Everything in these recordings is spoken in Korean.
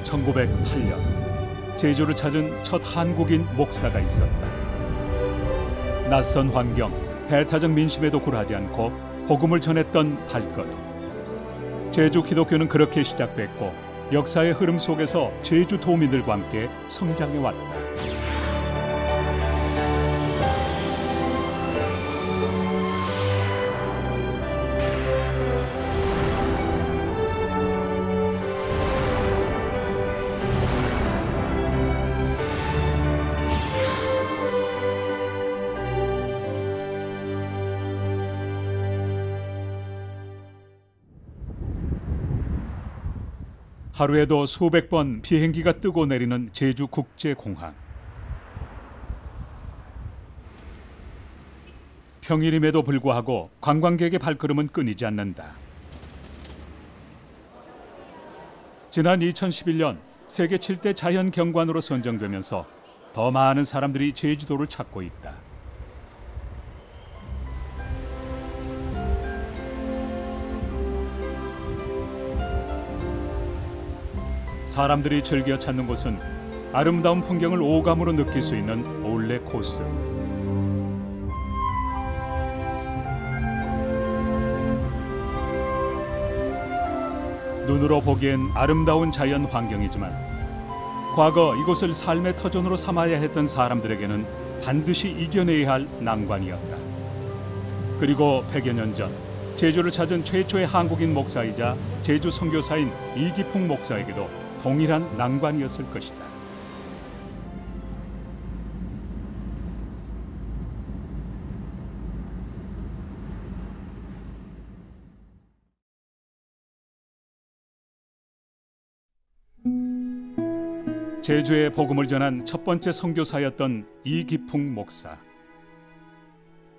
1908년 제주를 찾은 첫 한국인 목사가 있었다. 낯선 환경, 배타적 민심에도 굴하지 않고 복음을 전했던 발걸음. 제주 기독교는 그렇게 시작됐고 역사의 흐름 속에서 제주 도민들과 함께 성장해 왔다. 하루에도 수백 번 비행기가 뜨고 내리는 제주국제공항. 평일임에도 불구하고 관광객의 발걸음은 끊이지 않는다. 지난 2011년 세계 7대 자연경관으로 선정되면서 더 많은 사람들이 제주도를 찾고 있다. 사람들이 즐겨 찾는 곳은 아름다운 풍경을 오감으로 느낄 수 있는 올레 코스. 눈으로 보기엔 아름다운 자연 환경이지만 과거 이곳을 삶의 터전으로 삼아야 했던 사람들에게는 반드시 이겨내야 할 난관이었다. 그리고 100여 년 전 제주를 찾은 최초의 한국인 목사이자 제주 선교사인 이기풍 목사에게도 동일한 난관이었을 것이다. 제주에 복음을 전한 첫 번째 선교사였던 이기풍 목사.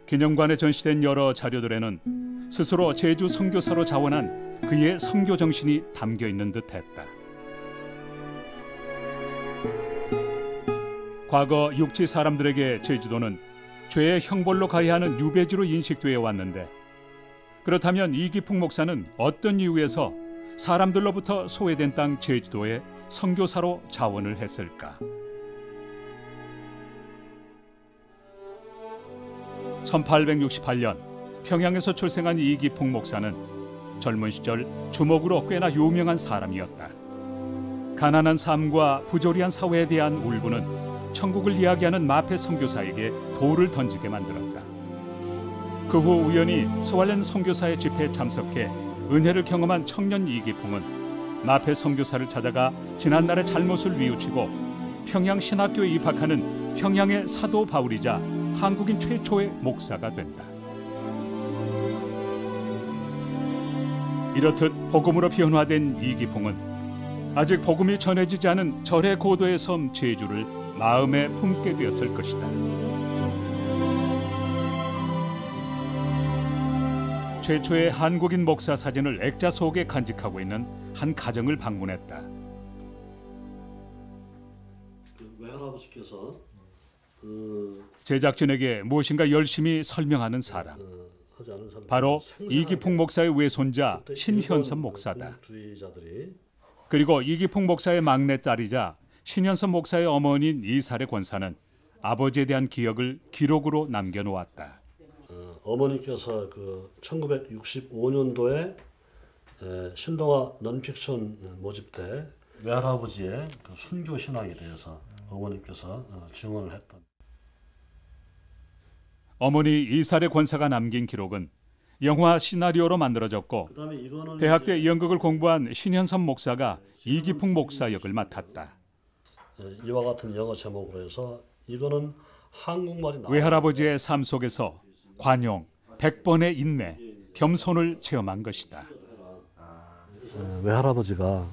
기념관에 전시된 여러 자료들에는 스스로 제주 선교사로 자원한 그의 선교 정신이 담겨 있는 듯했다. 과거 육지 사람들에게 제주도는 죄의 형벌로 가야 하는 유배지로 인식되어 왔는데, 그렇다면 이기풍 목사는 어떤 이유에서 사람들로부터 소외된 땅 제주도에 선교사로 자원을 했을까? 1868년 평양에서 출생한 이기풍 목사는 젊은 시절 주목으로 꽤나 유명한 사람이었다. 가난한 삶과 부조리한 사회에 대한 울분은 천국을 이야기하는 마페 선교사에게 돌을 던지게 만들었다. 그 후 우연히 스왈렌 선교사의 집회에 참석해 은혜를 경험한 청년 이기풍은 마페 선교사를 찾아가 지난날의 잘못을 뉘우치고 평양 신학교에 입학하는 평양의 사도 바울이자 한국인 최초의 목사가 된다. 이렇듯 복음으로 변화된 이기풍은 아직 복음이 전해지지 않은 절의 고도의 섬 제주를 마음에 품게 되었을 것이다. 최초의 한국인 목사 사진을 액자 속에 간직하고 있는 한 가정을 방문했다. 외할아버지께서 제작진에게 무엇인가 열심히 설명하는 사람. 바로 이기풍 목사의 외손자 신현섭 목사다. 그리고 이기풍 목사의 막내딸이자 신현섭 목사의 어머니인 이사례 권사는 아버지에 대한 기억을 기록으로 남겨놓았다. 어머니께서 그 1965년도에 신동아 넌픽션 모집 때 외할아버지의 그 순교 신앙에 대해서 어머니께서 증언을 했던. 어머니 이사례 권사가 남긴 기록은 영화 시나리오로 만들어졌고 대학 때 연극을 공부한 신현섭 목사가 이기풍 목사 역을 맡았다. 이와 같은 영어 제목으로 해서 이거는 한국말이 외할아버지의 삶 속에서 관용, 100번의 인내, 겸손을 체험한 것이다. 외할아버지가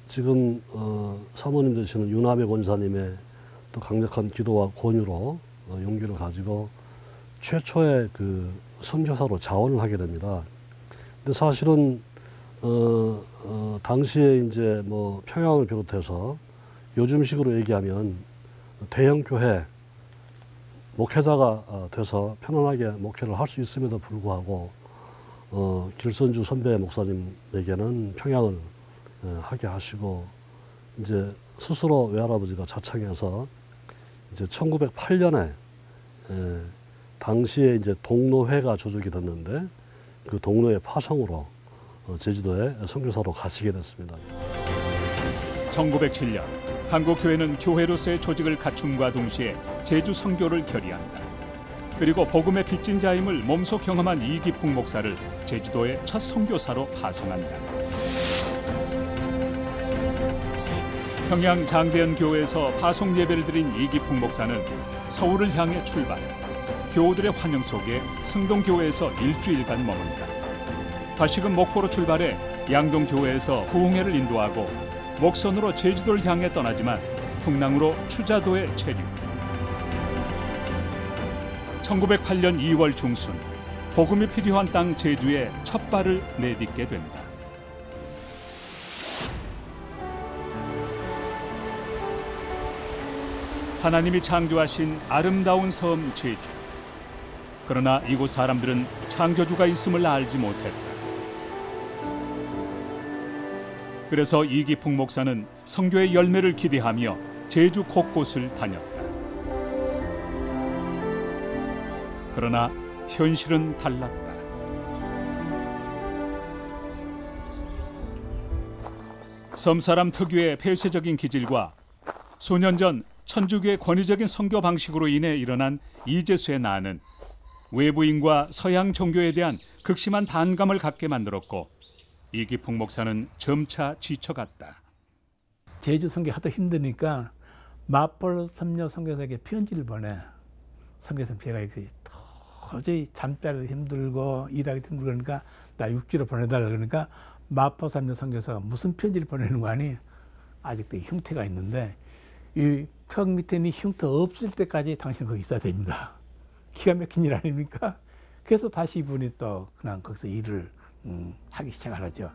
지금 사모님 되시는 유남의 권사님의 또 강력한 기도와 권유로 용기를 가지고 최초의 그 선교사로 자원을 하게 됩니다. 근데 사실은 당시에 이제 뭐 평양을 비롯해서 요즘식으로 얘기하면 대형 교회 목회자가 돼서 편안하게 목회를 할 수 있음에도 불구하고 길선주 선배 목사님에게는 평양을 하게 하시고 이제 스스로 외할아버지가 자청해서 이제 1908년에 당시에 이제 동로회가 조직이 됐는데 그 동로회 파송으로 제주도에 선교사로 가시게 됐습니다. 1907년 한국교회는 교회로서의 조직을 갖춤과 동시에 제주 선교를 결의한다. 그리고 복음의 빚진 자임을 몸소 경험한 이기풍 목사를 제주도의 첫 선교사로 파송한다. 평양 장대현 교회에서 파송 예배를 드린 이기풍 목사는 서울을 향해 출발. 교우들의 환영 속에 승동교회에서 일주일간 머문다. 다시금 목포로 출발해 양동교회에서 부흥회를 인도하고 목선으로 제주도를 향해 떠나지만 풍랑으로 추자도에 체류. 1908년 2월 중순 복음이 필요한 땅 제주에 첫 발을 내딛게 됩니다. 하나님이 창조하신 아름다운 섬 제주. 그러나 이곳 사람들은 창조주가 있음을 알지 못했다. 그래서 이기풍 목사는 선교의 열매를 기대하며 제주 곳곳을 다녔다. 그러나 현실은 달랐다. 섬사람 특유의 폐쇄적인 기질과 수년 전 천주교의 권위적인 선교 방식으로 인해 일어난 이재수의 난은 외부인과 서양 종교에 대한 극심한 반감을 갖게 만들었고 이기풍 목사는 점차 지쳐갔다. 제주 선교 하도 힘드니까 마폴 선녀 선교사에게 편지를 보내. 선교사님 제가 도저히 잠자리도 힘들고 일하기도 힘들고 그러니까 나 육지로 보내달라 그러니까 마포 선녀 선교사가 무슨 편지를 보내는 거 아니? 아직도 흉터가 있는데 이 턱 밑에 이 흉터 없을 때까지 당신 거기 있어야 됩니다. 기가 막힌 일 아닙니까? 그래서 다시 이분이 또 그냥 거기서 일을 하기 시작하죠.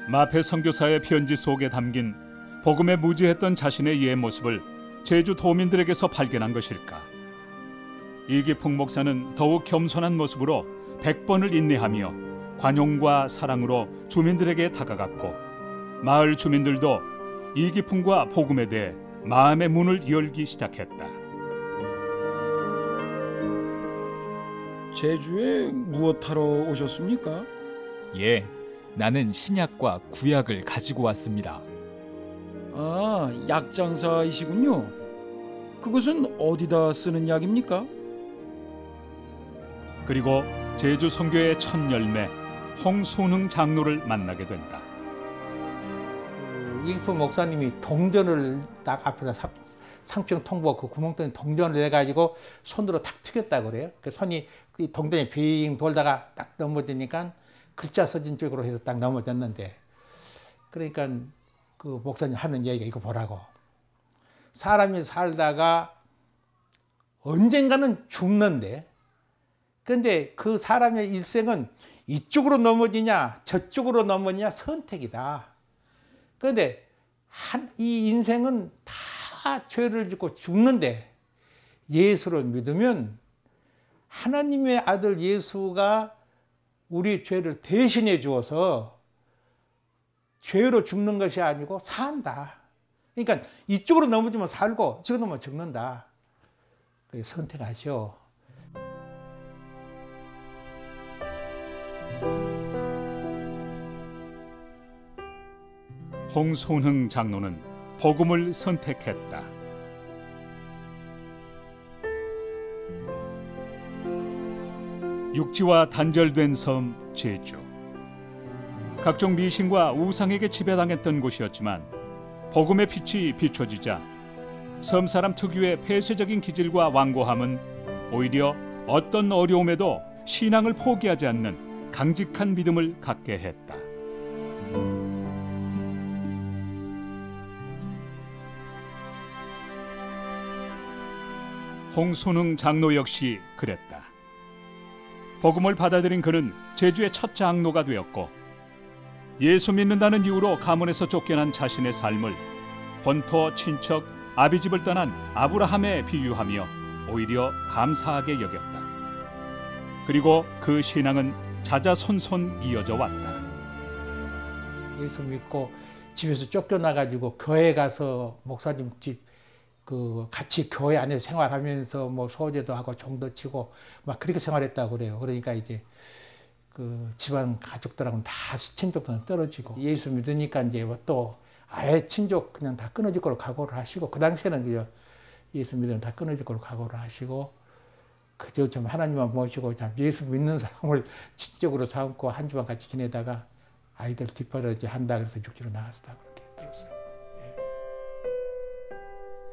마페 선교사의 편지 속에 담긴 복음에 무지했던 자신의 옛 모습을 제주 도민들에게서 발견한 것일까? 이기풍 목사는 더욱 겸손한 모습으로 100번을 인내하며 관용과 사랑으로 주민들에게 다가갔고 마을 주민들도 이기풍과 복음에 대해 마음의 문을 열기 시작했다. 제주에 무엇하러 오셨습니까? 예, 나는 신약과 구약을 가지고 왔습니다. 아, 약장사이시군요. 그것은 어디다 쓰는 약입니까? 그리고 제주 선교의 첫 열매 홍순흥 장로를 만나게 된다. 이기풍 목사님이 동전을 딱 앞에다 상평 통보 그 구멍통에 동전을 내가지고 손으로 탁 튀겼다 그래요. 그 손이 이 동전에 빙 돌다가 딱 넘어지니까 글자 써진 쪽으로 해서 딱 넘어졌는데, 그러니까 그 목사님 하는 얘기가 이거 보라고. 사람이 살다가 언젠가는 죽는데, 근데 그 사람의 일생은 이쪽으로 넘어지냐 저쪽으로 넘어지냐 선택이다. 그런데 이 인생은 다 죄를 짓고 죽는데 예수를 믿으면 하나님의 아들 예수가 우리 죄를 대신해 주어서 죄로 죽는 것이 아니고 산다. 그러니까 이쪽으로 넘어지면 살고 이쪽으로 넘어지면 죽는다. 그게 선택하시오. 홍순흥 장로는 복음을 선택했다. 육지와 단절된 섬 제주. 각종 미신과 우상에게 지배당했던 곳이었지만 복음의 빛이 비춰지자 섬 사람 특유의 폐쇄적인 기질과 완고함은 오히려 어떤 어려움에도 신앙을 포기하지 않는 강직한 믿음을 갖게 했다. 홍순흥 장로 역시 그랬다. 복음을 받아들인 그는 제주의 첫 장로가 되었고 예수 믿는다는 이유로 가문에서 쫓겨난 자신의 삶을 본토 친척 아비집을 떠난 아브라함에 비유하며 오히려 감사하게 여겼다. 그리고 그 신앙은 자자손손 이어져 왔다. 예수 믿고 집에서 쫓겨나가지고 교회 가서 목사님 집 같이 교회 안에서 생활하면서 뭐 소제도 하고 종도 치고 막 그렇게 생활했다고 그래요. 그러니까 이제 집안 가족들하고는 다 친족들은 떨어지고 예수 믿으니까 이제 또 아예 친족 그냥 다 끊어질 걸로 각오를 하시고 그 당시에는 그냥 예수 믿으면 다 끊어질 걸로 각오를 하시고 그저 좀 하나님만 모시고 참 예수 믿는 사람을 친족으로 삼고 한 주만 같이 지내다가 아이들 뒷바라지 한다 그래서 육지로 나갔다 그렇게 들었어요.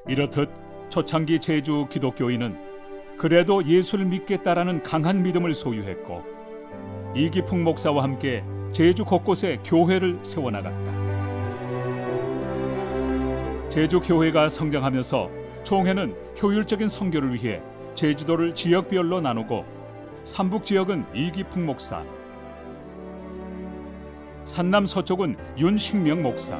이렇듯 초창기 제주 기독교인은 그래도 예수를 믿겠다라는 강한 믿음을 소유했고 이기풍 목사와 함께 제주 곳곳에 교회를 세워나갔다. 제주 교회가 성장하면서 총회는 효율적인 선교를 위해 제주도를 지역별로 나누고 삼북 지역은 이기풍 목사, 산남 서쪽은 윤식명 목사,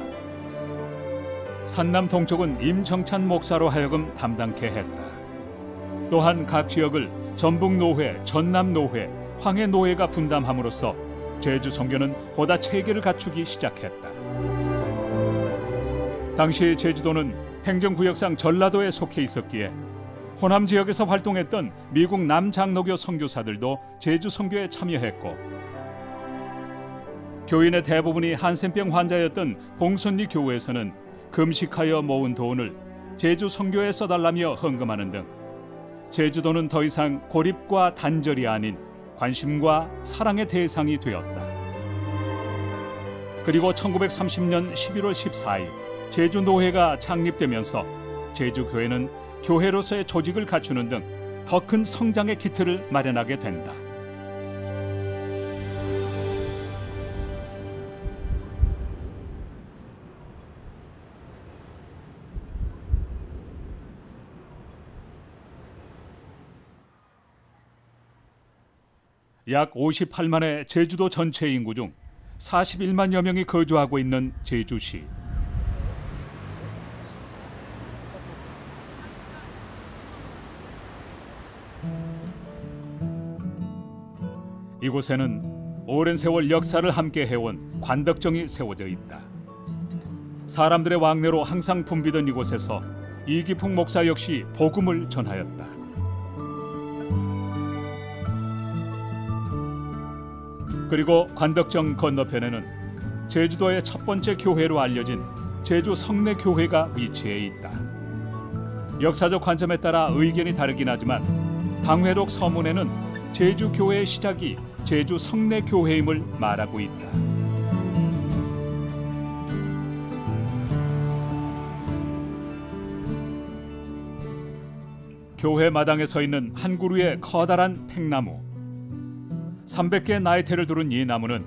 산남 동쪽은 임정찬 목사로 하여금 담당케 했다. 또한 각 지역을 전북노회, 전남노회, 황해노회가 분담함으로써 제주 선교는 보다 체계를 갖추기 시작했다. 당시 제주도는 행정구역상 전라도에 속해 있었기에 호남 지역에서 활동했던 미국 남장로교 선교사들도 제주 선교에 참여했고 교인의 대부분이 한센병 환자였던 봉선리 교회에서는 금식하여 모은 돈을 제주 선교에 써달라며 헌금하는 등 제주도는 더 이상 고립과 단절이 아닌 관심과 사랑의 대상이 되었다. 그리고 1930년 11월 14일 제주노회가 창립되면서 제주교회는 교회로서의 조직을 갖추는 등 더 큰 성장의 기틀을 마련하게 된다. 약 58만의 제주도 전체 인구 중 41만여 명이 거주하고 있는 제주시. 이곳에는 오랜 세월 역사를 함께 해온 관덕정이 세워져 있다. 사람들의 왕래로 항상 붐비던 이곳에서 이기풍 목사 역시 복음을 전하였다. 그리고 관덕정 건너편에는 제주도의 첫 번째 교회로 알려진 제주 성내교회가 위치해 있다. 역사적 관점에 따라 의견이 다르긴 하지만 방회록 서문에는 제주교회의 시작이 제주 성내교회임을 말하고 있다. 교회 마당에 서 있는 한 그루의 커다란 팽나무. 300개의 나이테를 두른 이 나무는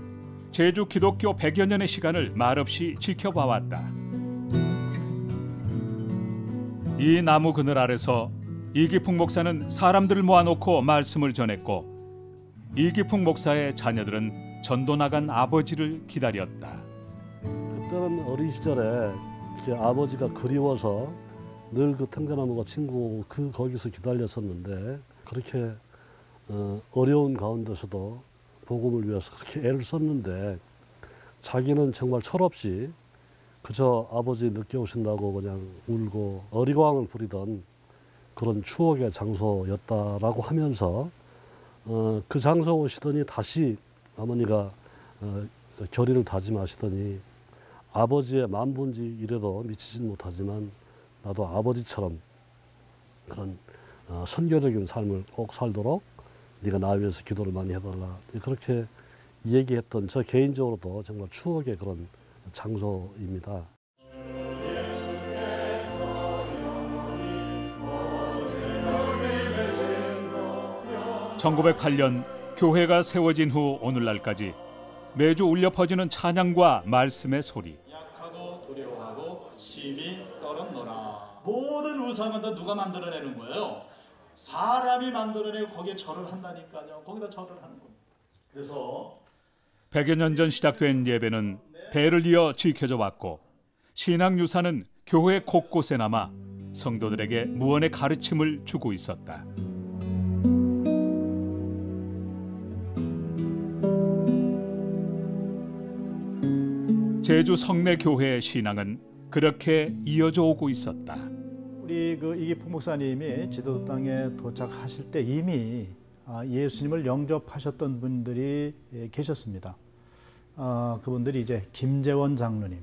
제주 기독교 100여 년의 시간을 말없이 지켜봐왔다. 이 나무 그늘 아래서 이기풍 목사는 사람들을 모아놓고 말씀을 전했고 이기풍 목사의 자녀들은 전도 나간 아버지를 기다렸다. 그때는 어린 시절에 이렇게 아버지가 그리워서 늘 그 탱자나무가 친구 거기서 기다렸었는데 그렇게 어려운 가운데서도 복음을 위해서 그렇게 애를 썼는데 자기는 정말 철없이 그저 아버지 늦게 오신다고 그냥 울고 어리광을 부리던 그런 추억의 장소였다라고 하면서 그 장소 오시더니 다시 어머니가 결의를 다짐하시더니 아버지의 만분지 이래도 미치진 못하지만 나도 아버지처럼 그런 선교적인 삶을 꼭 살도록 네가 나 위해서 기도를 많이 해달라 그렇게 얘기했던 저 개인적으로도 정말 추억의 그런 장소입니다. (1908년) 교회가 세워진 후 오늘날까지 매주 울려 퍼지는 찬양과 말씀의 소리. 약하고 두려워하고 심히 떨었노라. 모든 우상은 다 누가 만들어내는 거예요? 사람이 만들어내고 거기에 절을 한다니까요. 거기다 절을 하는 거예요. 그래서 100여 년 전 시작된 예배는 배를 이어 지켜져 왔고 신앙유산은 교회 곳곳에 남아 성도들에게 무언의 가르침을 주고 있었다. 제주 성내교회의 신앙은 그렇게 이어져 오고 있었다. 우리 이기풍 목사님이 제주도 땅에 도착하실 때 이미 예수님을 영접하셨던 분들이 계셨습니다. 그분들이 이제 김재원 장로님,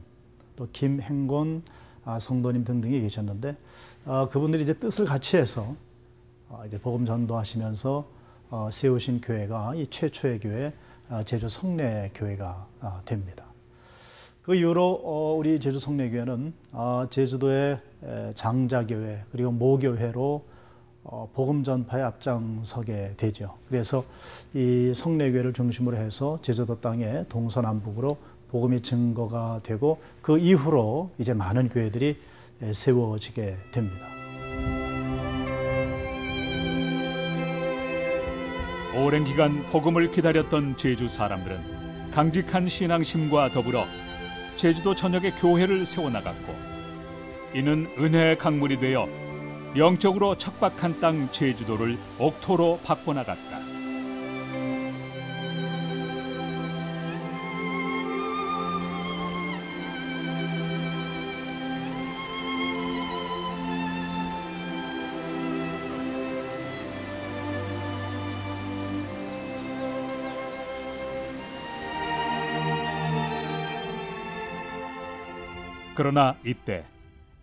또 김행곤 성도님 등등이 계셨는데 그분들이 이제 뜻을 같이 해서 이제 복음 전도하시면서 세우신 교회가 이 최초의 교회 제주 성내교회가 됩니다. 그 이후로 우리 제주 성내교회는 제주도의 장자교회 그리고 모교회로 복음 전파에 앞장서게 되죠. 그래서 이 성내교회를 중심으로 해서 제주도 땅에 동서남북으로 복음의 증거가 되고 그 이후로 이제 많은 교회들이 세워지게 됩니다. 오랜 기간 복음을 기다렸던 제주 사람들은 강직한 신앙심과 더불어 제주도 전역에 교회를 세워나갔고 이는 은혜의 강물이 되어 영적으로 척박한 땅 제주도를 옥토로 바꿔나갔다. 그러나 이때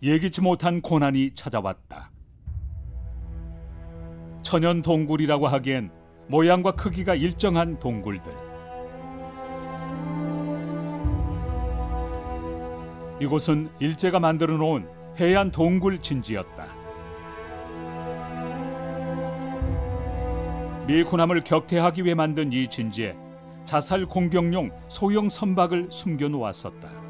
예기치 못한 고난이 찾아왔다. 천연 동굴이라고 하기엔 모양과 크기가 일정한 동굴들. 이곳은 일제가 만들어 놓은 해안 동굴 진지였다. 미 군함을 격퇴하기 위해 만든 이 진지에 자살 공격용 소형 선박을 숨겨 놓았었다.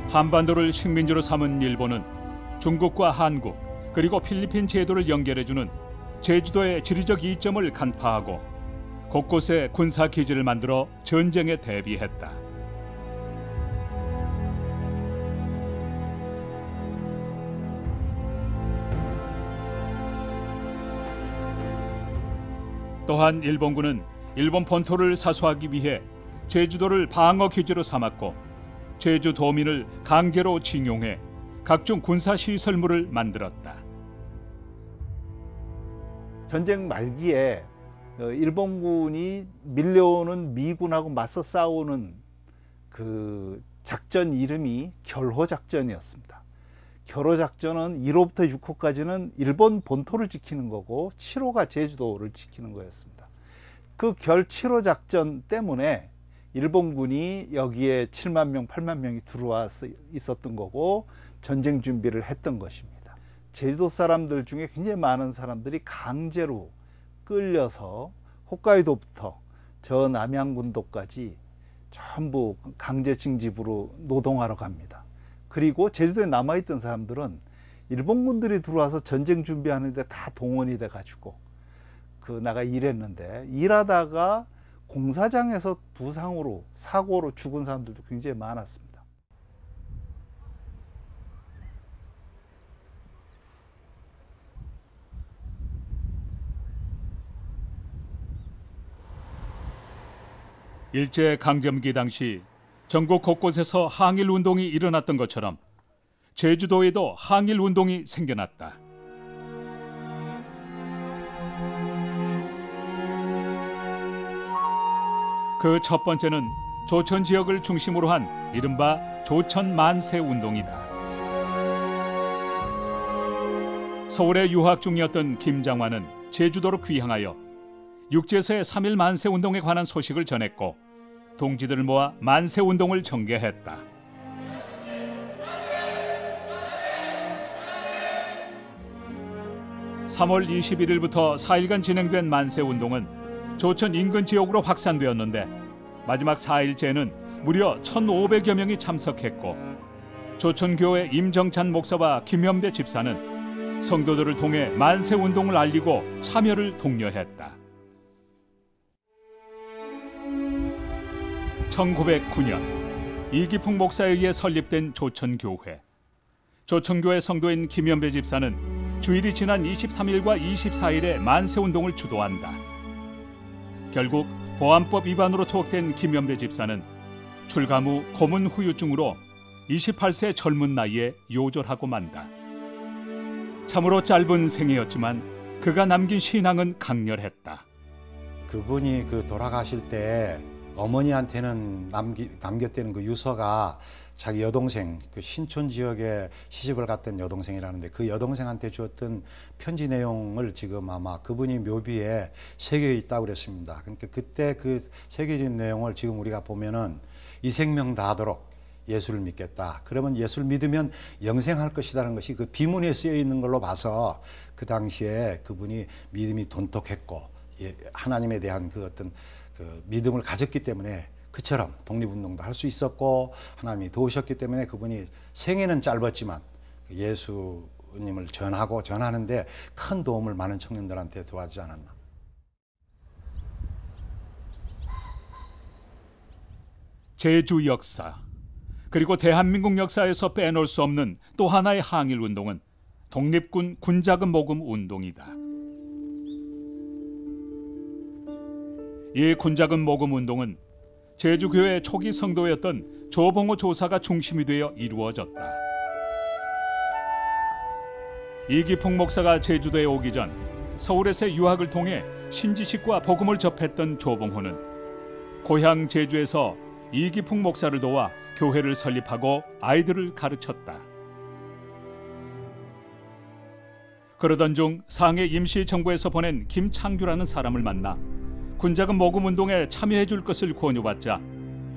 한반도를 식민지로 삼은 일본은 중국과 한국 그리고 필리핀 제도를 연결해주는 제주도의 지리적 이점을 간파하고 곳곳에 군사 기지를 만들어 전쟁에 대비했다. 또한 일본군은 일본 본토를 사수하기 위해 제주도를 방어 기지로 삼았고 제주도민을 강제로 징용해 각종 군사시설물을 만들었다. 전쟁 말기에 일본군이 밀려오는 미군하고 맞서 싸우는 그 작전 이름이 결호작전이었습니다. 결호작전은 1호부터 6호까지는 일본 본토를 지키는 거고 7호가 제주도를 지키는 거였습니다. 그 결 7호 작전 때문에 일본군이 여기에 7만 명, 8만 명이 들어와 있었던 거고 전쟁 준비를 했던 것입니다. 제주도 사람들 중에 굉장히 많은 사람들이 강제로 끌려서 홋카이도부터 저 남양군도까지 전부 강제 징집으로 노동하러 갑니다. 그리고 제주도에 남아있던 사람들은 일본군들이 들어와서 전쟁 준비하는데 다 동원이 돼가지고 나가 일했는데 일하다가 공사장에서 부상으로 사고로 죽은 사람들도 굉장히 많았습니다. 일제 강점기 당시 전국 곳곳에서 항일 운동이 일어났던 것처럼 제주도에도 항일 운동이 생겨났다. 그 첫 번째는 조천 지역을 중심으로 한 이른바 조천 만세 운동이다. 서울에 유학 중이었던 김장환은 제주도로 귀향하여 육지에서의 3.1 만세 운동에 관한 소식을 전했고 동지들을 모아 만세 운동을 전개했다. (3월 21일부터) 4일간 진행된 만세 운동은 조천 인근 지역으로 확산되었는데 마지막 4일째는 무려 1,500여 명이 참석했고 조천교회 임정찬 목사와 김현배 집사는 성도들을 통해 만세 운동을 알리고 참여를 독려했다. 1909년 이기풍 목사에 의해 설립된 조천교회. 조천교회 성도인 김현배 집사는 주일이 지난 23일과 24일에 만세운동을 주도한다. 결국 보안법 위반으로 투옥된 김연배 집사는 출감 후 고문 후유증으로 28세 젊은 나이에 요절하고 만다. 참으로 짧은 생애였지만 그가 남긴 신앙은 강렬했다. 그분이 돌아가실 때 어머니한테는 남겼다는 그 유서가 자기 여동생, 신촌 지역에 시집을 갔던 여동생이라는데 그 여동생한테 주었던 편지 내용을 지금 아마 그분이 묘비에 새겨 있다고 그랬습니다. 그러니까 그때 그 새겨진 내용을 지금 우리가 보면은 이 생명 다하도록 예수를 믿겠다. 그러면 예수를 믿으면 영생할 것이라는 것이 그 비문에 쓰여 있는 걸로 봐서 그 당시에 그분이 믿음이 돈독했고 하나님에 대한 그 어떤 그 믿음을 가졌기 때문에 그처럼 독립운동도 할 수 있었고 하나님이 도우셨기 때문에 그분이 생애는 짧았지만 예수님을 전하는데 큰 도움을 많은 청년들한테 도와주지 않았나. 제주 역사, 그리고 대한민국 역사에서 빼놓을 수 없는 또 하나의 항일운동은 독립군 군자금 모금 운동이다. 이 군자금 모금 운동은 제주교회 초기 성도였던 조봉호 조사가 중심이 되어 이루어졌다. 이기풍 목사가 제주도에 오기 전 서울에서 유학을 통해 신지식과 복음을 접했던 조봉호는 고향 제주에서 이기풍 목사를 도와 교회를 설립하고 아이들을 가르쳤다. 그러던 중 상해 임시정부에서 보낸 김창규라는 사람을 만나 군자금 모금 운동에 참여해 줄 것을 권유받자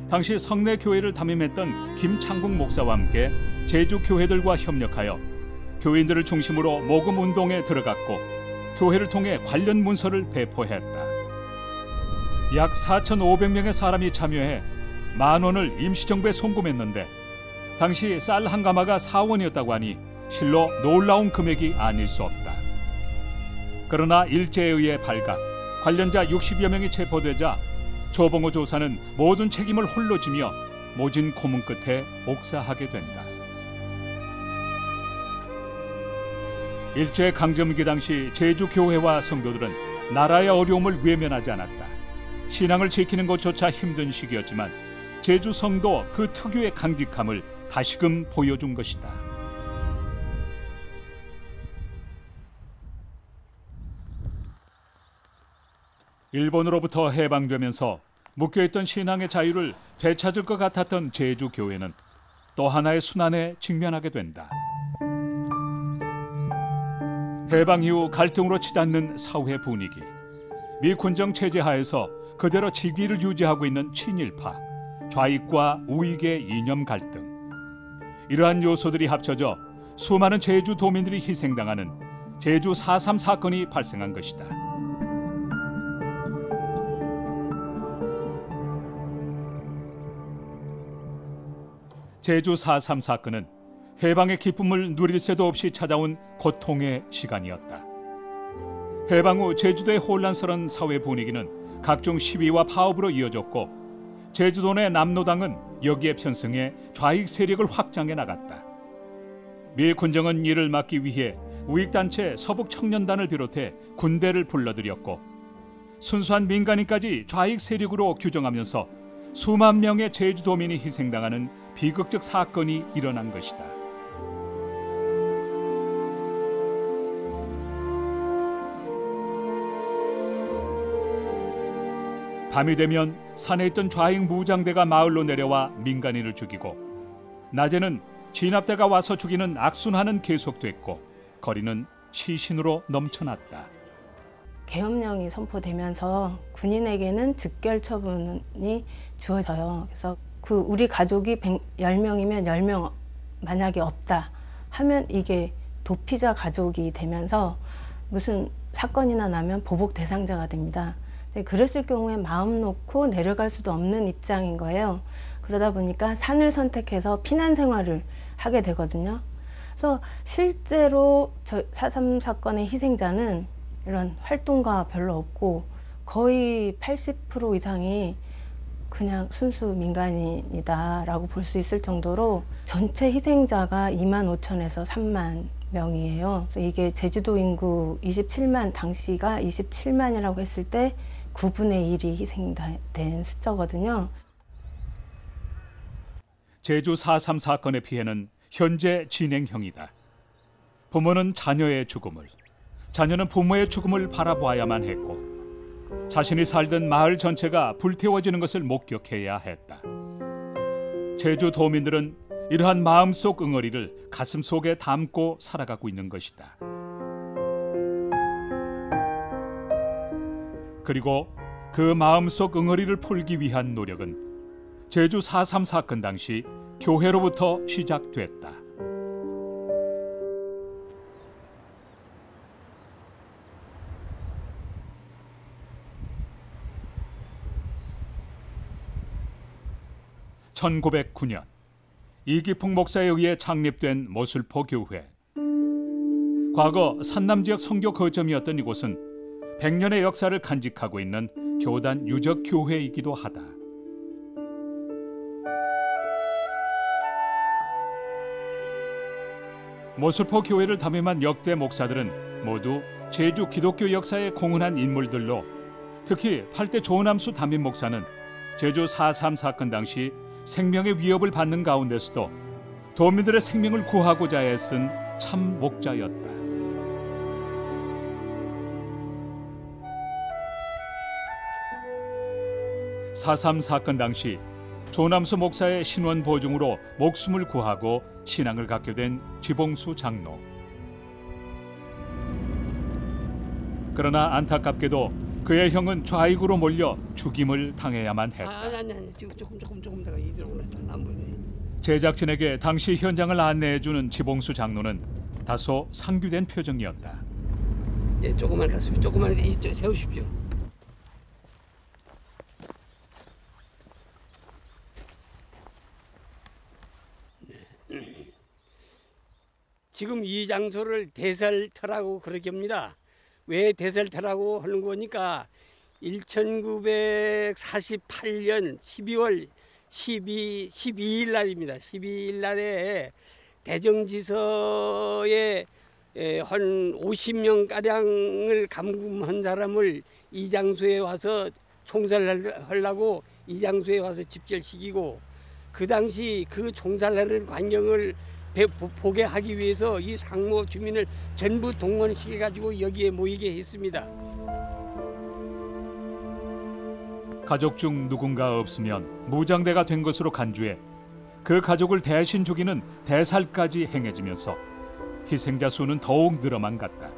당시 성내 교회를 담임했던 김창국 목사와 함께 제주 교회들과 협력하여 교인들을 중심으로 모금 운동에 들어갔고 교회를 통해 관련 문서를 배포했다. 약 4,500명의 사람이 참여해 10,000원을 임시정부에 송금했는데 당시 쌀 한 가마가 4원이었다고 하니 실로 놀라운 금액이 아닐 수 없다. 그러나 일제에 의해 발각, 관련자 60여 명이 체포되자 조봉호 조사는 모든 책임을 홀로 지며 모진 고문 끝에 옥사하게 된다. 일제 강점기 당시 제주 교회와 성도들은 나라의 어려움을 외면하지 않았다. 신앙을 지키는 것조차 힘든 시기였지만 제주 성도 그 특유의 강직함을 다시금 보여준 것이다. 일본으로부터 해방되면서 묶여있던 신앙의 자유를 되찾을 것 같았던 제주 교회는 또 하나의 순환에 직면하게 된다. 해방 이후 갈등으로 치닫는 사회 분위기, 미 군정 체제 하에서 그대로 직위를 유지하고 있는 친일파, 좌익과 우익의 이념 갈등, 이러한 요소들이 합쳐져 수많은 제주 도민들이 희생당하는 제주 4.3 사건이 발생한 것이다. 제주 4.3 사건은 해방의 기쁨을 누릴 새도 없이 찾아온 고통의 시간이었다. 해방 후 제주도의 혼란스러운 사회 분위기는 각종 시위와 파업으로 이어졌고 제주도 내 남로당은 여기에 편승해 좌익 세력을 확장해 나갔다. 미 군정은 이를 막기 위해 우익단체 서북청년단을 비롯해 군대를 불러들였고 순수한 민간인까지 좌익 세력으로 규정하면서 수만 명의 제주도민이 희생당하는 비극적 사건이 일어난 것이다. 밤이 되면 산에 있던 좌익 무장대가 마을로 내려와 민간인을 죽이고 낮에는 진압대가 와서 죽이는 악순환은 계속됐고 거리는 시신으로 넘쳐났다. 계엄령이 선포되면서 군인에게는 즉결 처분이 주어져요. 그래서 우리 가족이 10명이면 10명 만약에 없다 하면 이게 도피자 가족이 되면서 무슨 사건이나 나면 보복 대상자가 됩니다. 그랬을 경우에 마음 놓고 내려갈 수도 없는 입장인 거예요. 그러다 보니까 산을 선택해서 피난 생활을 하게 되거든요. 그래서 실제로 4.3 사건의 희생자는 이런 활동가 별로 없고 거의 80% 이상이 그냥 순수 민간인이다라고 볼 수 있을 정도로 전체 희생자가 25,000에서 3만 명이에요. 그래서 이게 제주도 인구 27만, 당시가 27만이라고 했을 때 9분의 1이 희생된 숫자거든요. 제주 4.3 사건의 피해는 현재 진행형이다. 부모는 자녀의 죽음을, 자녀는 부모의 죽음을 바라보아야만 했고 자신이 살던 마을 전체가 불태워지는 것을 목격해야 했다. 제주 도민들은 이러한 마음속 응어리를 가슴속에 담고 살아가고 있는 것이다. 그리고 그 마음속 응어리를 풀기 위한 노력은 제주 4.3 사건 당시 교회로부터 시작됐다. (1909년) 이기풍 목사에 의해 창립된 모술포 교회. 과거 산남 지역 선교 거점이었던 이곳은 100년의 역사를 간직하고 있는 교단 유적 교회이기도 하다. 모술포 교회를 담임한 역대 목사들은 모두 제주 기독교 역사에 공헌한 인물들로, 특히 8대 조남수 담임 목사는 제주 4.3 사건 당시 생명의 위협을 받는 가운데서도 도민들의 생명을 구하고자 애쓴 참 목자였다. (4.3) 사건 당시 조남수 목사의 신원 보증으로 목숨을 구하고 신앙을 갖게 된 지봉수 장로. 그러나 안타깝게도 그의 형은 좌익으로 몰려 죽임을 당해야만 했다. 아니 조금 더 이대로 안 보이네. 제작진에게 당시 현장을 안내해주는 지봉수 장로는 다소 상규된 표정이었다. 예, 조금만 가슴, 조금만 세우십시오. 지금 이 장소를 대설터라고 그렇게 합니다. 왜 대설터라고 하는 거니까 1948년 12월 12일 날입니다. 12일 날에 대정지서에 한 50명가량을 감금한 사람을 이 장소에 와서 총살하려고 이 장소에 와서 집결시키고, 그 당시 그 총살하는 광경을 보게 하기 위해서 이 상모 주민을 전부 동원시켜가지고 여기에 모이게 했습니다. 가족 중 누군가 없으면 무장대가 된 것으로 간주해 그 가족을 대신 죽이는 대살까지 행해지면서 희생자 수는 더욱 늘어만 갔다.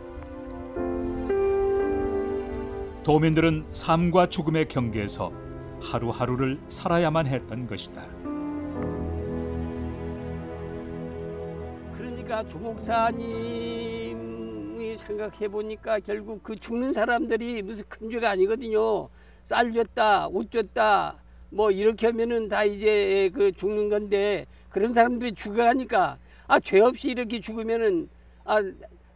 도민들은 삶과 죽음의 경계에서 하루하루를 살아야만 했던 것이다. 그러니까 조 목사님이 생각해 보니까 결국 그 죽는 사람들이 무슨 큰 죄가 아니거든요. 쌀 줬다, 옷 줬다, 뭐 이렇게 하면은 다 이제 그 죽는 건데, 그런 사람들이 죽어가니까 죄 없이 이렇게 죽으면은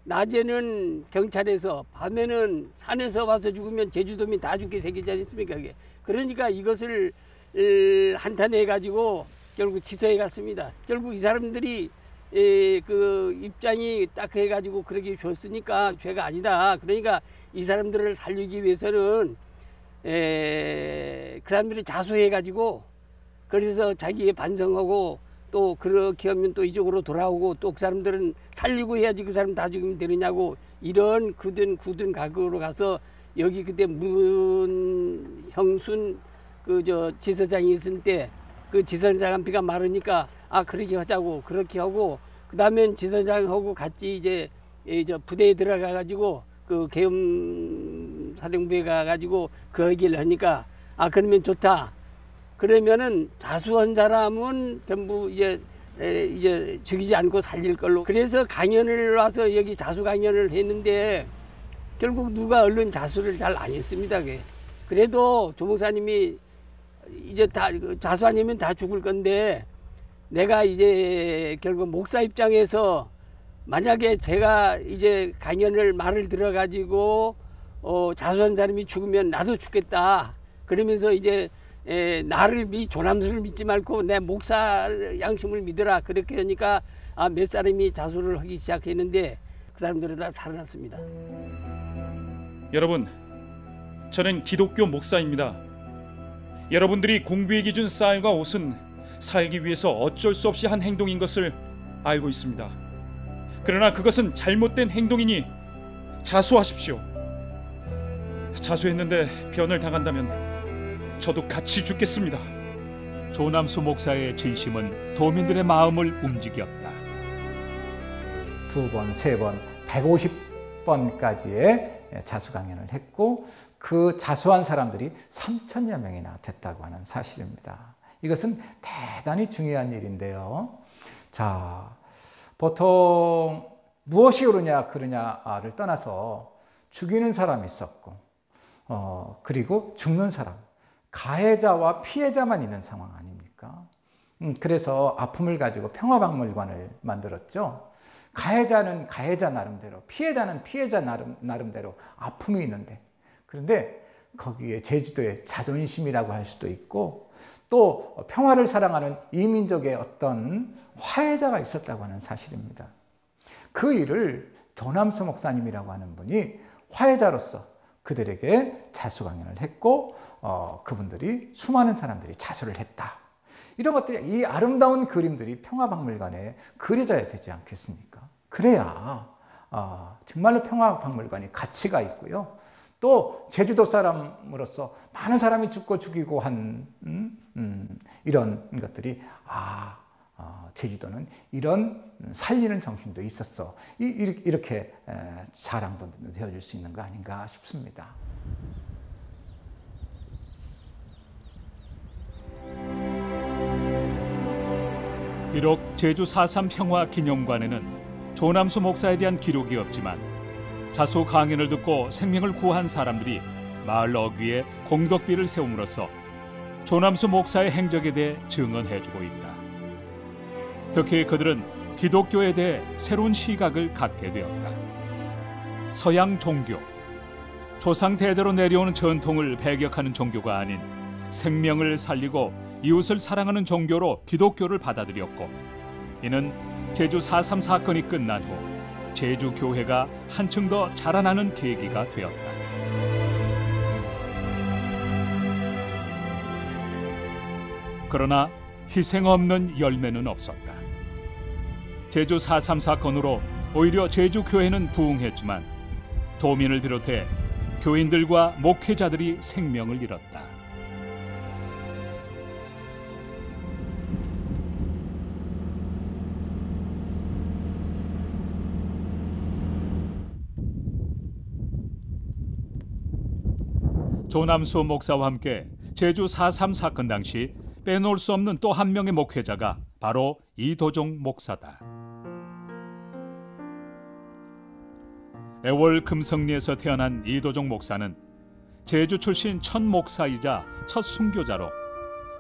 낮에는 경찰에서, 밤에는 산에서 와서 죽으면 제주도민 다 죽게 생기지 않습니까? 그게. 그러니까 이것을 한탄해 가지고 결국 지서에 갔습니다. 결국 이 사람들이 그 입장이 딱 해가지고 그렇게 줬으니까 죄가 아니다. 그러니까 이 사람들을 살리기 위해서는 그 사람들이 자수해가지고, 그래서 자기의 반성하고 또 그렇게 하면 또 이쪽으로 돌아오고, 또 그 사람들은 살리고 해야지 그 사람 다 죽이면 되느냐고, 이런 굳은 각오로 가서 여기 그때 문형순 지서장이 있을 때 그 지서장한테가 말하니까 그렇게 하자고, 그렇게 하고, 그 다음엔 지서장하고 같이 이제 부대에 들어가 가지고 그 계엄사령부에 가가지고 그 얘기를 하니까 그러면 좋다. 그러면은 자수한 사람은 전부 이제 죽이지 않고 살릴 걸로. 그래서 강연을 와서 여기 자수 강연을 했는데 결국 누가 얼른 자수를 잘 안 했습니다. 그래도 조 목사님이 이제 다 자수 아니면 다 죽을 건데, 내가 이제 결국 목사 입장에서 만약에 제가 이제 강연을 말을 들어가지고 자수한 사람이 죽으면 나도 죽겠다. 그러면서 이제 나를 조남수를 믿지 말고 내 목사 양심을 믿으라. 그렇게 하니까 몇 사람이 자수를 하기 시작했는데 그 사람들은 다 살아났습니다. 여러분, 저는 기독교 목사입니다. 여러분들이 공부의 기준 쌀과 옷은 살기 위해서 어쩔 수 없이 한 행동인 것을 알고 있습니다. 그러나 그것은 잘못된 행동이니 자수하십시오. 자수했는데 변을 당한다면 저도 같이 죽겠습니다. 조남수 목사의 진심은 도민들의 마음을 움직였다. 2번, 3번, 150번까지의 자수 강연을 했고 그 자수한 사람들이 3천여 명이나 됐다고 하는 사실입니다. 이것은 대단히 중요한 일인데요. 자, 보통 무엇이 옳으냐 그르냐를 떠나서 죽이는 사람이 있었고 그리고 죽는 사람, 가해자와 피해자만 있는 상황 아닙니까? 그래서 아픔을 가지고 평화박물관을 만들었죠. 가해자는 가해자 나름대로, 피해자는 피해자 나름대로 아픔이 있는데, 그런데 거기에 제주도의 자존심이라고 할 수도 있고 또 평화를 사랑하는 이민족의 어떤 화해자가 있었다고 하는 사실입니다. 그 일을 조남수 목사님이라고 하는 분이 화해자로서 그들에게 자수 강연을 했고 그분들이 수많은 사람들이 자수를 했다. 이런 것들이, 이 아름다운 그림들이 평화박물관에 그려져야 되지 않겠습니까? 그래야 정말로 평화박물관이 가치가 있고요. 또 제주도 사람으로서 많은 사람이 죽고 죽이고 한 이런 것들이 제주도는 이런 살리는 정신도 있었어. 이렇게 자랑도 되어줄 수 있는 거 아닌가 싶습니다. 비록 제주 4.3 평화기념관에는 조남수 목사에 대한 기록이 없지만 자수 강연을 듣고 생명을 구한 사람들이 마을 어귀에 공덕비를 세움으로써 조남수 목사의 행적에 대해 증언해주고 있다. 특히 그들은 기독교에 대해 새로운 시각을 갖게 되었다. 서양 종교, 조상 대대로 내려오는 전통을 배격하는 종교가 아닌 생명을 살리고 이웃을 사랑하는 종교로 기독교를 받아들였고, 이는 제주 4.3 사건이 끝난 후 제주 교회가 한층 더 자라나는 계기가 되었다. 그러나 희생 없는 열매는 없었다. 제주 4.3 사건으로 오히려 제주 교회는 부흥했지만 도민을 비롯해 교인들과 목회자들이 생명을 잃었다. 조남수 목사와 함께 제주 4.3 사건 당시 빼놓을 수 없는 또 한 명의 목회자가 바로 이도종 목사다. 애월 금성리에서 태어난 이도종 목사는 제주 출신 첫 목사이자 첫 순교자로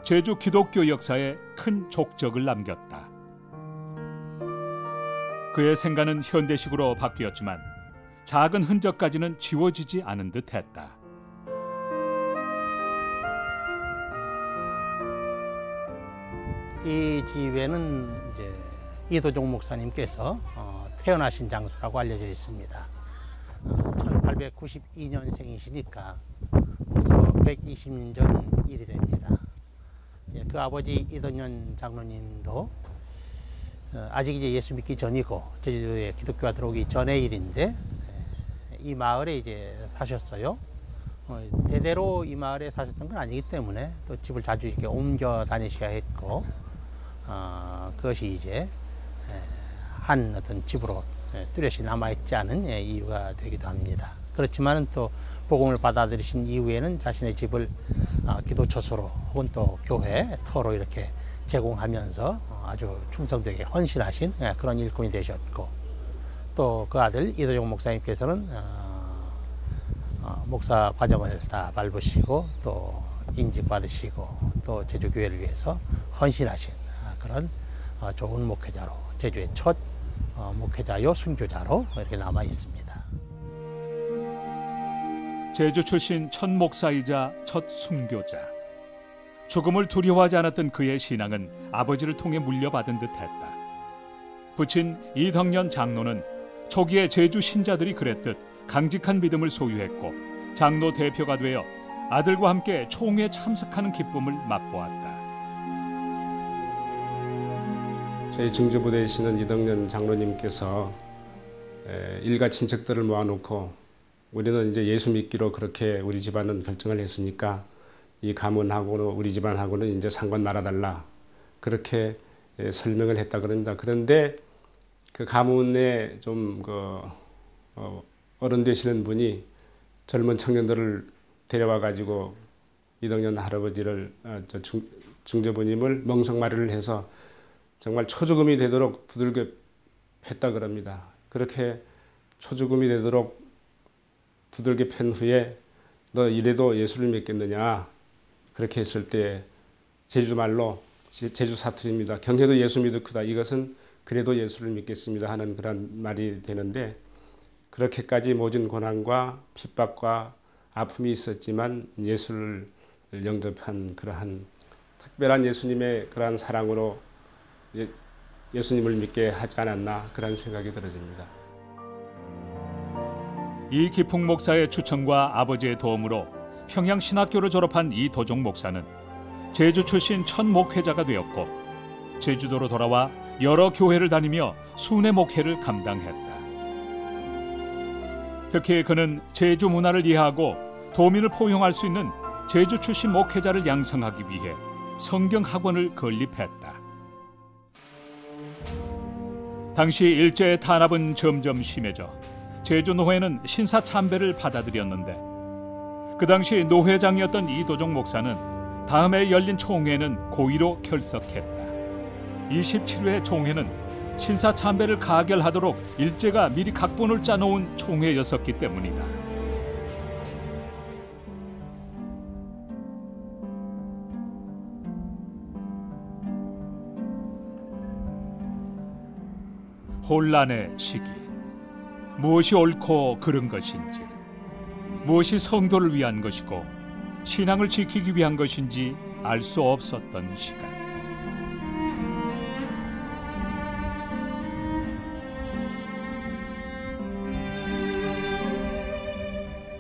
제주 기독교 역사에 큰 족적을 남겼다. 그의 생가는 현대식으로 바뀌었지만 작은 흔적까지는 지워지지 않은 듯했다. 이 집에는 이제 이도종 목사님께서 태어나신 장소라고 알려져 있습니다. 1892년생이시니까 벌써 120년 전 일이 됩니다. 그 아버지 이도년 장로님도 아직 이제 예수 믿기 전이고 제주도에 기독교가 들어오기 전의 일인데 이 마을에 이제 사셨어요. 대대로 이 마을에 사셨던 건 아니기 때문에 또 집을 자주 이렇게 옮겨 다니셔야 했고, 그것이 이제 한 어떤 집으로 뚜렷이 남아있지 않은 이유가 되기도 합니다. 그렇지만 또 복음을 받아들이신 이후에는 자신의 집을 기도처소로 혹은 또 교회 터로 이렇게 제공하면서 아주 충성되게 헌신하신 그런 일꾼이 되셨고, 또 그 아들 이도종 목사님께서는 목사 과정을 다 밟으시고 또 임직받으시고 또 제주교회를 위해서 헌신하신 그런 좋은 목회자로, 제주의 첫 목회자요 순교자로 이렇게 남아 있습니다. 제주 출신 첫 목사이자 첫 순교자. 죽음을 두려워하지 않았던 그의 신앙은 아버지를 통해 물려받은 듯했다. 부친 이덕년 장로는 초기에 제주 신자들이 그랬듯 강직한 믿음을 소유했고 장로 대표가 되어 아들과 함께 총회에 참석하는 기쁨을 맛보았다. 저희 증조부대이시는 이덕년 장로님께서 일가 친척들을 모아놓고 우리는 이제 예수 믿기로 그렇게 우리 집안은 결정을 했으니까 이 가문하고 우리 집안하고는 이제 상관 말아달라 그렇게 설명을 했다 그럽니다. 그런데 그 가문에 좀 어른 되시는 분이 젊은 청년들을 데려와 가지고 이덕년 할아버지를 증조부님을 멍석마리를 해서 정말 초죽음이 되도록 두들겨 팼다 그럽니다. 그렇게 초죽음이 되도록 두들겨 팬 후에 너 이래도 예수를 믿겠느냐 그렇게 했을 때 제주말로 제주 사투리입니다. 경해도 예수 믿으크다. 이것은 그래도 예수를 믿겠습니다 하는 그런 말이 되는데 그렇게까지 모진 고난과 핍박과 아픔이 있었지만 예수를 영접한 그러한 특별한 예수님의 그러한 사랑으로 예수님을 믿게 하지 않았나 그런 생각이 들어집니다. 이기풍 목사의 추천과 아버지의 도움으로 평양신학교를 졸업한 이도종 목사는 제주 출신 첫 목회자가 되었고 제주도로 돌아와 여러 교회를 다니며 순회 목회를 감당했다. 특히 그는 제주 문화를 이해하고 도민을 포용할 수 있는 제주 출신 목회자를 양성하기 위해 성경학원을 건립했다. 당시 일제의 탄압은 점점 심해져 제주 노회는 신사 참배를 받아들였는데 그 당시 노회장이었던 이도종 목사는 다음에 열린 총회는 고의로 결석했다. 27회 총회는 신사 참배를 가결하도록 일제가 미리 각본을 짜놓은 총회였었기 때문이다. 혼란의 시기, 무엇이 옳고 그른 것인지, 무엇이 성도를 위한 것이고 신앙을 지키기 위한 것인지 알 수 없었던 시간.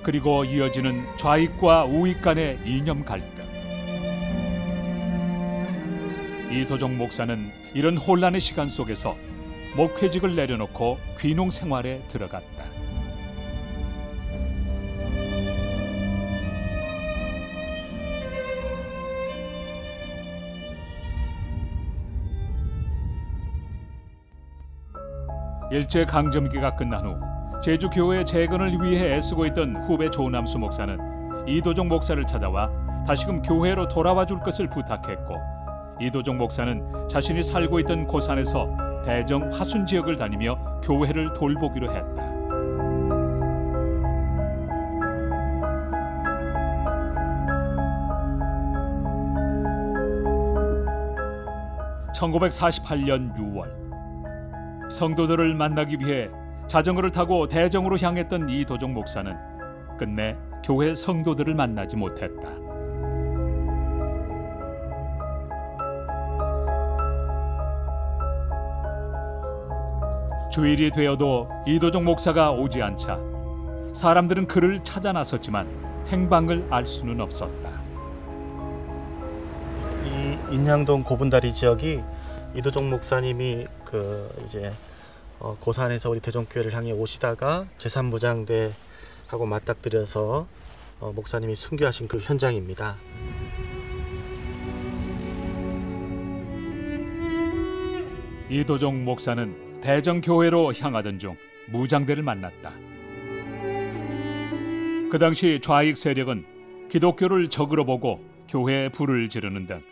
그리고 이어지는 좌익과 우익 간의 이념 갈등. 이도종 목사는 이런 혼란의 시간 속에서 목회직을 내려놓고 귀농 생활에 들어갔다. 일제 강점기가 끝난 후 제주 교회 재건을 위해 애쓰고 있던 후배 조남수 목사는 이도종 목사를 찾아와 다시금 교회로 돌아와 줄 것을 부탁했고 이도종 목사는 자신이 살고 있던 고산에서 대정 화순 지역을 다니며 교회를 돌보기로 했다. (1948년 6월) 성도들을 만나기 위해 자전거를 타고 대정으로 향했던 이도종 목사는 끝내 교회 성도들을 만나지 못했다. 주일이 되어도 이도종 목사가 오지 않자 사람들은 그를 찾아 나섰지만 행방을 알 수는 없었다. 이 인양동 고분다리 지역이 이도종 목사님이 고산에서 우리 대종교회를 향해 오시다가 제3무장대하고 맞닥뜨려서 목사님이 순교하신 그 현장입니다. 이도종 목사는 대정교회로 향하던 중 무장대를 만났다. 그 당시 좌익 세력은 기독교를 적으로 보고 교회에 불을 지르는 등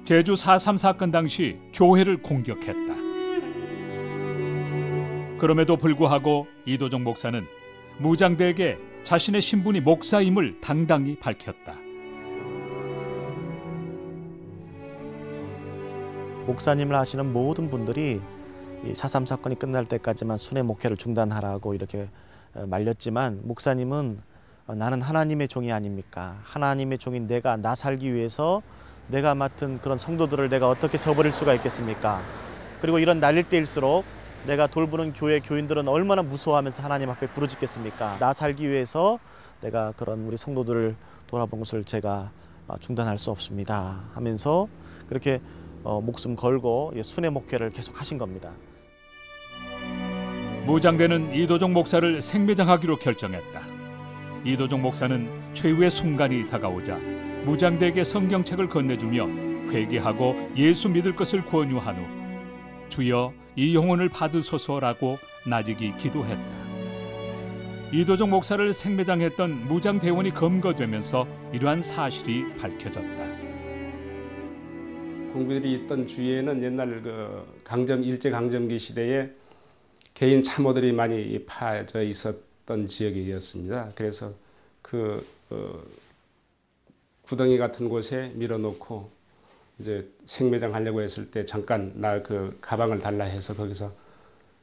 제주 4.3 사건 당시 교회를 공격했다. 그럼에도 불구하고 이도종 목사는 무장대에게 자신의 신분이 목사임을 당당히 밝혔다. 목사님을 하시는 모든 분들이 이 4.3 사건이 끝날 때까지만 순회 목회를 중단하라고 이렇게 말렸지만 목사님은 나는 하나님의 종이 아닙니까? 하나님의 종인 나 살기 위해서 내가 맡은 그런 성도들을 내가 어떻게 저버릴 수가 있겠습니까? 그리고 이런 날릴 때일수록 내가 돌보는 교회 교인들은 얼마나 무서워하면서 하나님 앞에 부르짖겠습니까? 나 살기 위해서 내가 그런 우리 성도들을 돌아본 것을 제가 중단할 수 없습니다 하면서 그렇게 목숨 걸고 순회 목회를 계속 하신 겁니다. 무장대는 이도종 목사를 생매장하기로 결정했다. 이도종 목사는 최후의 순간이 다가오자 무장대에게 성경책을 건네주며 회개하고 예수 믿을 것을 권유한 후 주여 이 영혼을 받으소서라고 나직이 기도했다. 이도종 목사를 생매장했던 무장대원이 검거되면서 이러한 사실이 밝혀졌다. 공비들이 있던 주위에는 옛날 일제 강점기 시대에 개인 참모들이 많이 파져 있었던 지역이었습니다. 그래서 구덩이 같은 곳에 밀어놓고 이제 생매장 하려고 했을 때 잠깐 나 가방을 달라 해서 거기서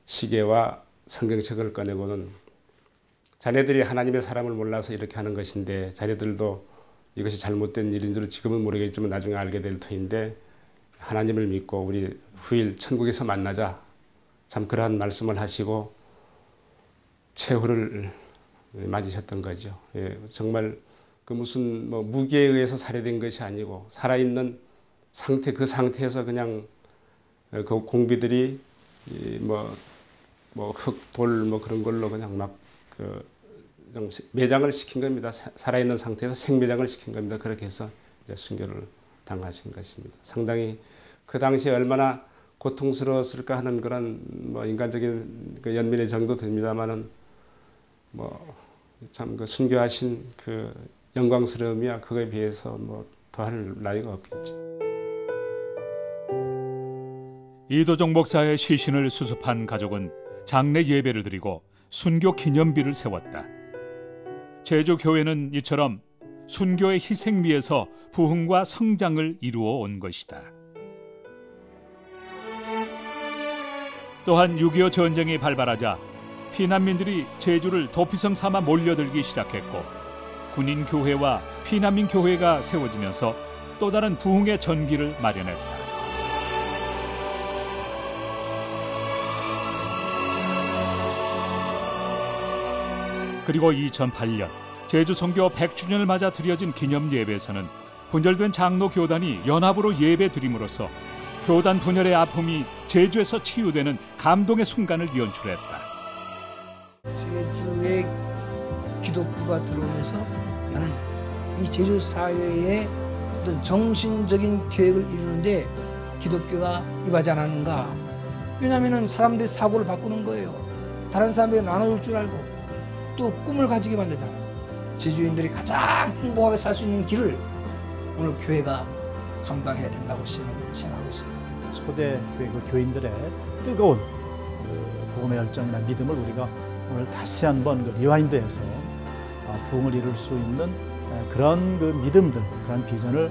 시계와 성경책을 꺼내고는 자네들이 하나님의 사람을 몰라서 이렇게 하는 것인데 자네들도 이것이 잘못된 일인 줄 지금은 모르겠지만 나중에 알게 될 터인데 하나님을 믿고 우리 후일 천국에서 만나자. 참 그러한 말씀을 하시고 최후를 맞으셨던 거죠. 예, 정말 무슨 무기에 의해서 살해된 것이 아니고 살아있는 상태, 그 상태에서 그냥 그 공비들이 흙, 돌 그런 걸로 그냥 막 매장을 시킨 겁니다. 살아있는 상태에서 생매장을 시킨 겁니다. 그렇게 해서 이제 순교를 당하신 것입니다. 상당히 그 당시에 얼마나 고통스러웠을까 하는 그런 인간적인 연민의 정도 됩니다만은 참 순교하신 영광스러움이야 그거에 비해서 더할 나위가 없겠죠. 이도종 목사의 시신을 수습한 가족은 장례 예배를 드리고 순교 기념비를 세웠다. 제주 교회는 이처럼 순교의 희생미에서 부흥과 성장을 이루어 온 것이다. 또한 6.25 전쟁이 발발하자 피난민들이 제주를 도피성 삼아 몰려들기 시작했고 군인교회와 피난민교회가 세워지면서 또 다른 부흥의 전기를 마련했다. 그리고 2008년 제주 선교 100주년을 맞아 드려진 기념 예배에서는 분열된 장로 교단이 연합으로 예배 드림으로써 교단 분열의 아픔이 제주에서 치유되는 감동의 순간을 연출했다. 제주에 기독교가 들어오면서 나는 이 제주 사회의 어떤 정신적인 계획을 이루는데 기독교가 임하지 않았는가. 왜냐하면 사람들이 사고를 바꾸는 거예요. 다른 사람에게 나눠줄 줄 알고 또 꿈을 가지게 만들잖아. 제주인들이 가장 행복하게 살 수 있는 길을 오늘 교회가 감당해야 된다고 생각하고 있습니다. 초대 교인들의 뜨거운 복음의 열정이나 믿음을 우리가 오늘 다시 한번 리와인드해서 부흥을 이룰 수 있는 그런 믿음들, 그런 비전을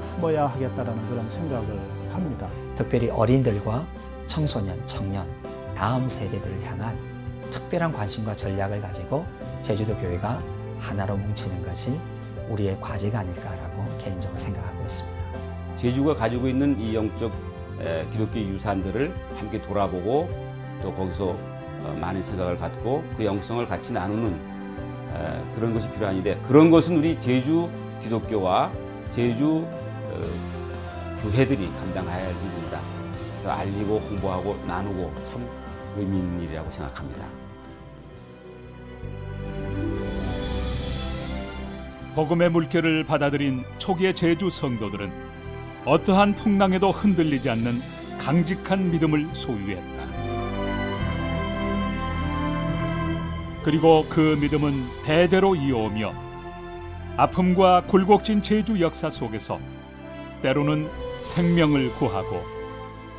품어야 하겠다라는 그런 생각을 합니다. 특별히 어린들과 청소년, 청년, 다음 세대들을 향한 특별한 관심과 전략을 가지고 제주도 교회가 하나로 뭉치는 것이 우리의 과제가 아닐까라고 개인적으로 생각하고 있습니다. 제주가 가지고 있는 이 영적 기독교 유산들을 함께 돌아보고 또 거기서 많은 생각을 갖고 그 영성을 같이 나누는 그런 것이 필요한데 그런 것은 우리 제주 기독교와 제주 교회들이 감당해야 할 일입니다. 그래서 알리고 홍보하고 나누고 참 의미 있는 일이라고 생각합니다. 복음의 물결을 받아들인 초기의 제주 성도들은 어떠한 풍랑에도 흔들리지 않는 강직한 믿음을 소유했다. 그리고 그 믿음은 대대로 이어오며 아픔과 굴곡진 제주 역사 속에서 때로는 생명을 구하고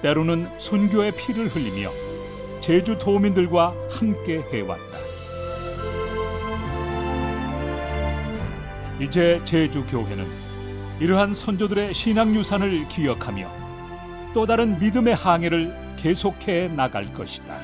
때로는 순교의 피를 흘리며 제주 도민들과 함께 해왔다. 이제 제주 교회는 이러한 선조들의 신앙 유산을 기억하며 또 다른 믿음의 항해를 계속해 나갈 것이다.